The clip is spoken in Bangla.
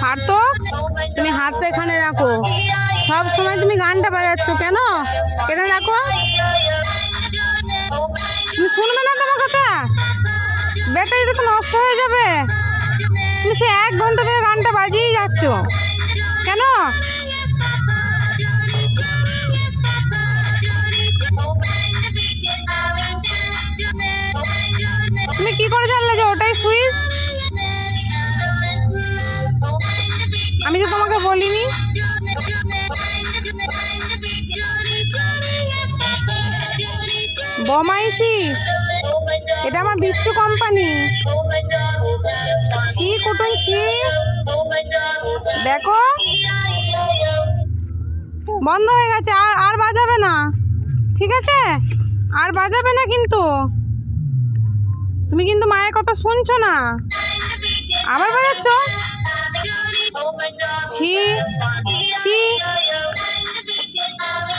সার্থক, তুমি হাতটা এখানে রাখো। সব সময় তুমি গানটা বাজাচ্ছ কেন? এখানে রাখো। তুমি শুনবে না তোমার কথা? ব্যাটারিটা তো নষ্ট হয়ে যাবে। তুমি সে 1 ঘন্টা ধরে গানটা বাজিয়েই যাচ্ছ কেন? তুমি কি করে জানলে যে ওটাই সুইচ? আমি তো তোমাকে বলিনি। বমাইসি, এটা আমার বিচ্ছু কোম্পানি। ছি কুটুন ছি। দেখো বন্ধ হয়ে গেছে, আর আর বাজাবে না, ঠিক আছে? আর বাজাবে না কিন্তু। তুমি কিন্তু মায়ের কথা শুনছো না, আবার বাজাচ্ছ। ছি।